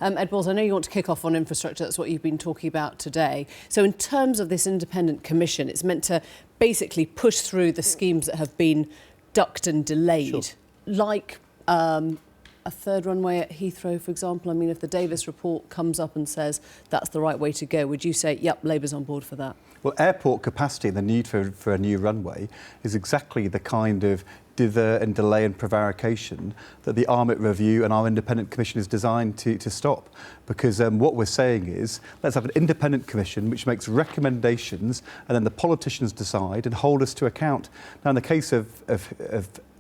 Ed Balls, I know you want to kick off on infrastructure. That's what you've been talking about today. So in terms of this independent commission, it's meant to basically push through the schemes that have been ducked and delayed, like a third runway at Heathrow, for example. I mean, if the Davis report comes up and says that's the right way to go, would you say, yep, Labour's on board for that? Well, airport capacity and the need for a new runway is exactly the kind of dither and delay and prevarication that the Armit Review and our independent commission is designed to stop. Because what we're saying is, let's have an independent commission which makes recommendations and then the politicians decide and hold us to account. Now, in the case of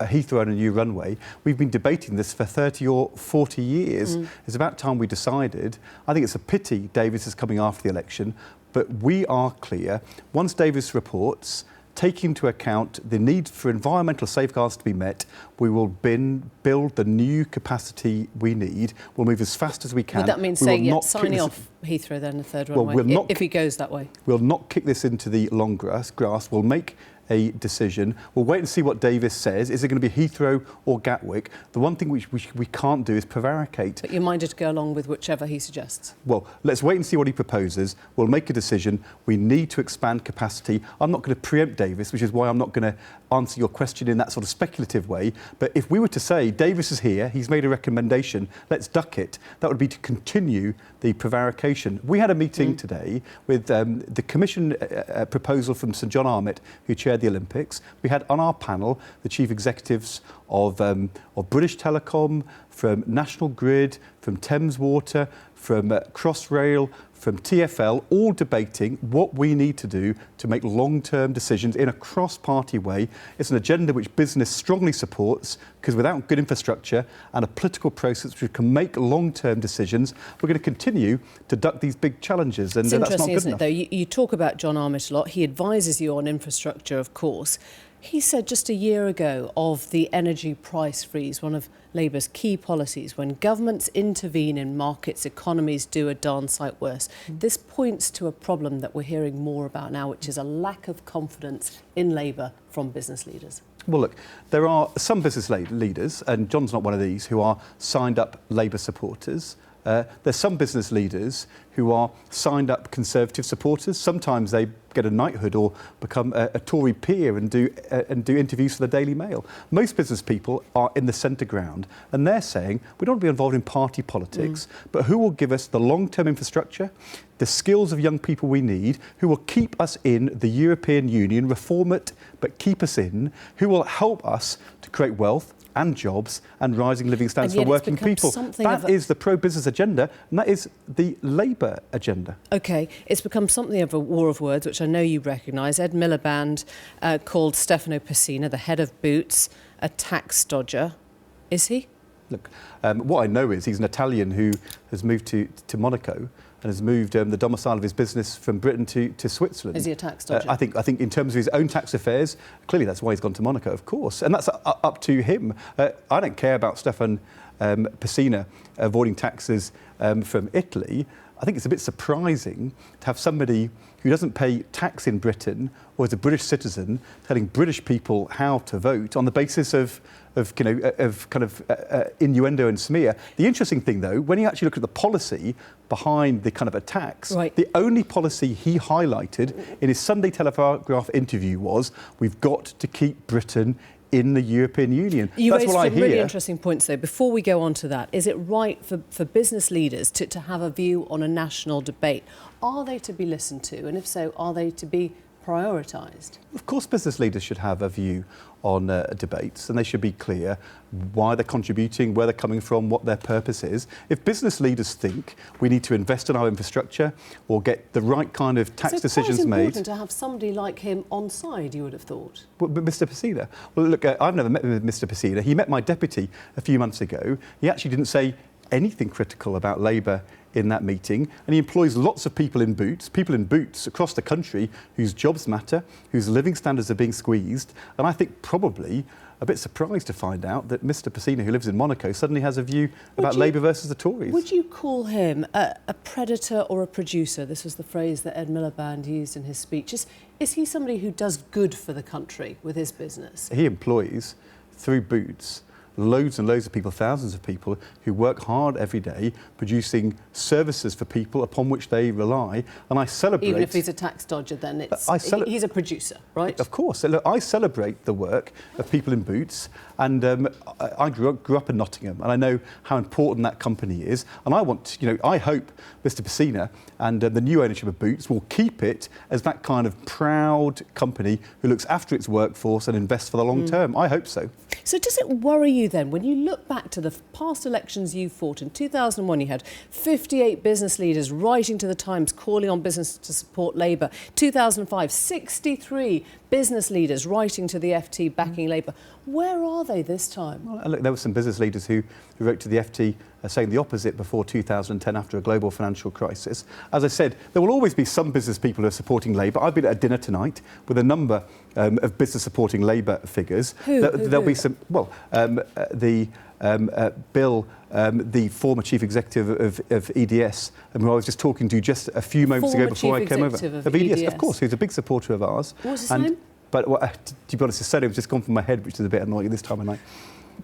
Heathrow and a new runway, we've been debating this for 30 or 40 years. It's about time we decided. I think it's a pity Davis is coming after the election, but we are clear. Once Davis reports, taking into account the need for environmental safeguards to be met, we will build the new capacity we need. We'll move as fast as we can. Would that mean saying, signing off Heathrow then, the third runway, if he goes that way? We'll not kick this into the long grass. We'll make a decision. We'll wait and see what Davis says. Is it going to be Heathrow or Gatwick? The one thing which we can't do is prevaricate. But you're minded to go along with whichever he suggests? Well, let's wait and see what he proposes. We'll make a decision. We need to expand capacity. I'm not going to preempt Davis, which is why I'm not going to answer your question in that sort of speculative way. But if we were to say, Davis is here, he's made a recommendation, let's duck it, that would be to continue the prevarication. We had a meeting today with the Commission proposal from Sir John Armit, who chaired the Olympics. We had on our panel the chief executives of British Telecom, from National Grid, from Thames Water, from Crossrail, from TfL, all debating what we need to do to make long-term decisions in a cross-party way. It's an agenda which business strongly supports, because without good infrastructure and a political process which can make long-term decisions, we're going to continue to duck these big challenges, and it's that's not interesting, good isn't enough. it, though? You talk about John Armit a lot. He advises you on infrastructure, of course. He said just a year ago of the energy price freeze, one of Labour's key policies, when governments intervene in markets, economies do a darn sight worse. This points to a problem that we're hearing more about now, which is a lack of confidence in Labour from business leaders. Well, look, there are some business leaders, and John's not one of these, who are signed up Labour supporters. There's some business leaders who are signed up Conservative supporters. Sometimes they get a knighthood or become a Tory peer and do interviews for the Daily Mail. Most business people are in the centre ground, and they're saying we don't want to be involved in party politics, but who will give us the long-term infrastructure, the skills of young people we need, who will keep us in the European Union, reform it, but keep us in, who will help us to create wealth and jobs and rising living standards for working people. That is the pro-business agenda, and that is the Labour agenda. OK, it's become something of a war of words, which I know you recognise. Ed Miliband called Stefano Pessina, the head of Boots, a tax dodger. Is he? Look, what I know is he's an Italian who has moved to Monaco and has moved the domicile of his business from Britain to Switzerland. Is he a tax dodger? I think in terms of his own tax affairs, clearly that's why he's gone to Monaco, of course. And that's up to him. I don't care about Stefan Pessina avoiding taxes from Italy. I think it's a bit surprising to have somebody who doesn't pay tax in Britain or is a British citizen telling British people how to vote on the basis of innuendo and smear. The interesting thing, though, when you actually look at the policy behind the kind of attacks, the only policy he highlighted in his Sunday Telegraph interview was, we've got to keep Britain in the European Union. You raised some really interesting points, though. Before we go on to that, is it right for business leaders to have a view on a national debate? Are they to be listened to? And if so, are they to be prioritised? Of course business leaders should have a view on debates, and they should be clear why they're contributing, where they're coming from, what their purpose is. If business leaders think we need to invest in our infrastructure or get the right kind of tax decisions made... It's important to have somebody like him on side, you would have thought. But Mr Pessina? Well, look, I've never met with Mr Pessina. He met my deputy a few months ago. He actually didn't say anything critical about Labour in that meeting, and he employs lots of people in Boots across the country whose jobs matter, whose living standards are being squeezed, and I think probably a bit surprised to find out that Mr Pessina, who lives in Monaco, suddenly has a view about Labour versus the Tories. Would you call him a predator or a producer? This was the phrase that Ed Miliband used in his speech. Is he somebody who does good for the country with his business? He employs, through Boots, loads and loads of people, thousands of people, who work hard every day producing services for people upon which they rely. And I celebrate... Even if he's a tax dodger, then he's a producer, right? Of course. So look, I celebrate the work of people in Boots. And I grew up in Nottingham, and I know how important that company is. And I want, I hope Mr. Pacina and the new ownership of Boots will keep it as that kind of proud company who looks after its workforce and invests for the long term. I hope so. So does it worry you then, when you look back to the past elections you fought? In 2001, you had 58 business leaders writing to the Times calling on business to support Labour. 2005, 63 business leaders writing to the FT backing Labour. Where are they this time? Well, look, there were some business leaders who wrote to the FT saying the opposite before 2010 after a global financial crisis. As I said, there will always be some business people who are supporting Labour. I've been at a dinner tonight with a number of business supporting Labour figures. There'll be some, well, Bill, the former chief executive of EDS, who I was just talking to just a few moments ago before I came over. Of EDS, of course, who's a big supporter of ours. What's his name? But to be honest, his surname's just gone from my head, which is a bit annoying this time of night.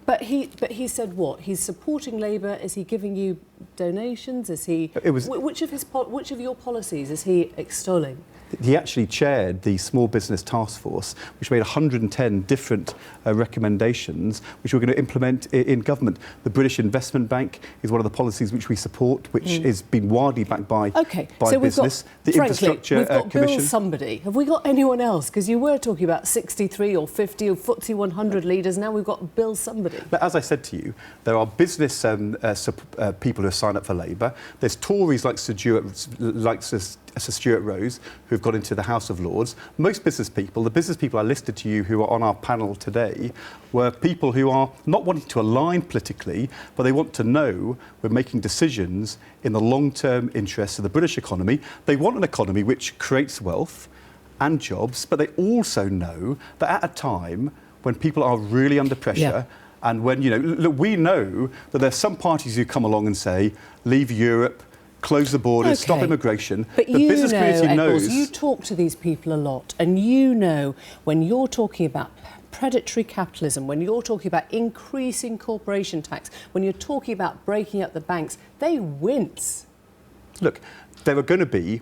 But he said what? He's supporting Labour. Is he giving you donations? Is he? Which of your policies is he extolling? He actually chaired the Small Business Task Force, which made 110 different recommendations, which we're going to implement in government. The British Investment Bank is one of the policies which we support, which has been widely backed by so business. The Infrastructure we've got Commission. Bill somebody. Have we got anyone else? Because you were talking about 63 or 50 or FTSE 100 leaders. Now we've got Bill somebody. But as I said to you, there are business people who have signed up for Labour. There's Tories like Sir Stuart Rose, who have got into the House of Lords. Most business people, the business people I listed to you who are on our panel today, were people who are not wanting to align politically, but they want to know we're making decisions in the long-term interests of the British economy. They want an economy which creates wealth and jobs, but they also know that at a time when people are really under pressure, and when, look, we know that there's some parties who come along and say, leave Europe, close the borders, stop immigration. But the business community knows. You talk to these people a lot, and you know when you're talking about predatory capitalism, when you're talking about increasing corporation tax, when you're talking about breaking up the banks, they wince. Look, there are going to be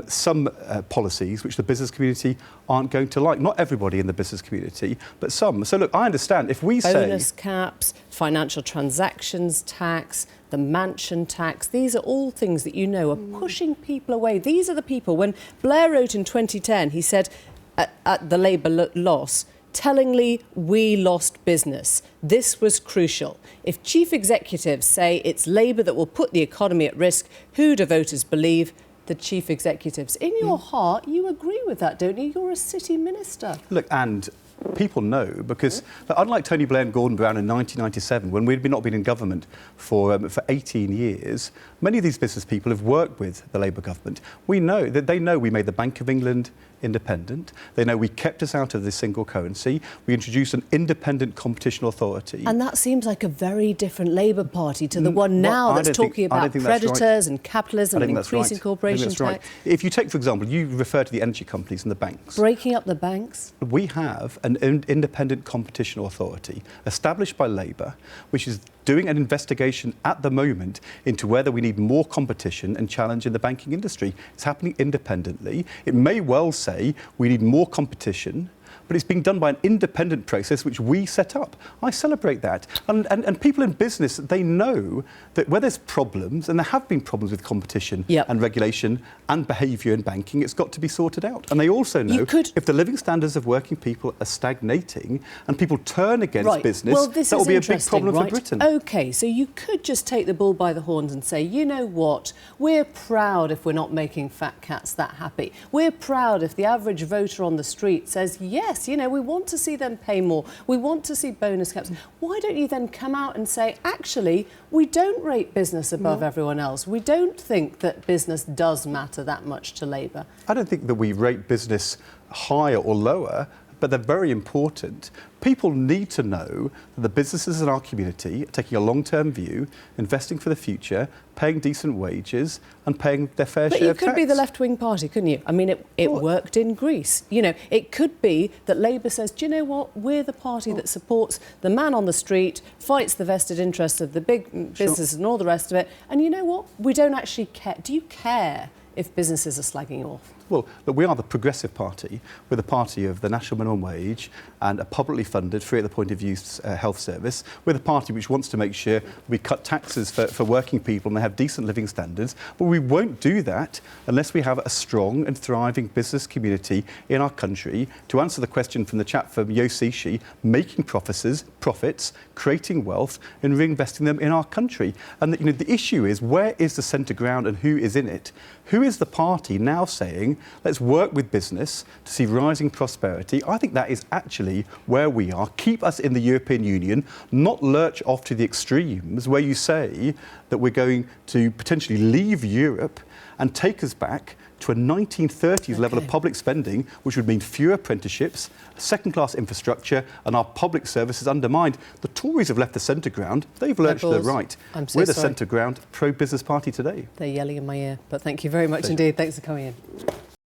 some policies which the business community aren't going to like. Not everybody in the business community, but some. So look, I understand if we say... Bonus caps, financial transactions tax, the mansion tax, these are all things that you know are pushing people away. These are the people, when Blair wrote in 2010, he said at the Labour loss, tellingly, we lost business. This was crucial. If chief executives say it's Labour that will put the economy at risk, who do voters believe? The chief executives. In your heart, you agree with that, don't you? You're a city minister. Look, and people know, because unlike Tony Blair and Gordon Brown in 1997, when we'd not been in government for 18 years, many of these business people have worked with the Labour government. We know that they know we made the Bank of England independent. They know we kept us out of the single currency. We introduced an independent competition authority. And that seems like a very different Labour Party to the one now that's talking about predators and capitalism and increasing corporation tax. If you take, for example, you refer to the energy companies and the banks. Breaking up the banks? We have an independent competition authority established by Labour, which is doing an investigation at the moment into whether we need more competition and challenge in the banking industry. It's happening independently. It may well say we need more competition, but it's being done by an independent process which we set up. I celebrate that. And people in business, they know that where there's problems, and there have been problems with competition and regulation and behaviour in banking, it's got to be sorted out. And they also know if the living standards of working people are stagnating and people turn against business, that will be a big problem for Britain. OK, so you could just take the bull by the horns and say, you know what, we're proud if we're not making fat cats that happy. We're proud if the average voter on the street says, yes, we want to see them pay more. We want to see bonus caps. Why don't you then come out and say, actually, we don't rate business above everyone else. We don't think that business does matter that much to Labour. I don't think that we rate business higher or lower. but they're very important. People need to know that the businesses in our community are taking a long-term view, investing for the future, paying decent wages and paying their fair share of tax. But you could be the left-wing party, couldn't you? I mean, it worked in Greece. You know, it could be that Labour says, do you know what, we're the party that supports the man on the street, fights the vested interests of the big businesses and all the rest of it, and you know what, we don't actually care. Do you care if businesses are slagging you off? Well, look, we are the progressive party. We're the party of the national minimum wage and a publicly funded, free at the point of use health service. We're the party which wants to make sure we cut taxes for working people and they have decent living standards. But we won't do that unless we have a strong and thriving business community in our country. To answer the question from the chap from Yosishi, making profits, creating wealth and reinvesting them in our country. And the issue is, where is the centre ground and who is in it? Who is the party now saying, let's work with business to see rising prosperity? I think that is actually where we are. Keep us in the European Union, not lurch off to the extremes where you say that we're going to potentially leave Europe and take us back to a 1930s level of public spending, which would mean fewer apprenticeships, second-class infrastructure, and our public services undermined. The Tories have left the centre ground. They've lurched to the right. We're the centre ground pro-business party today. They're yelling in my ear. But thank you very much indeed. Thanks for coming in.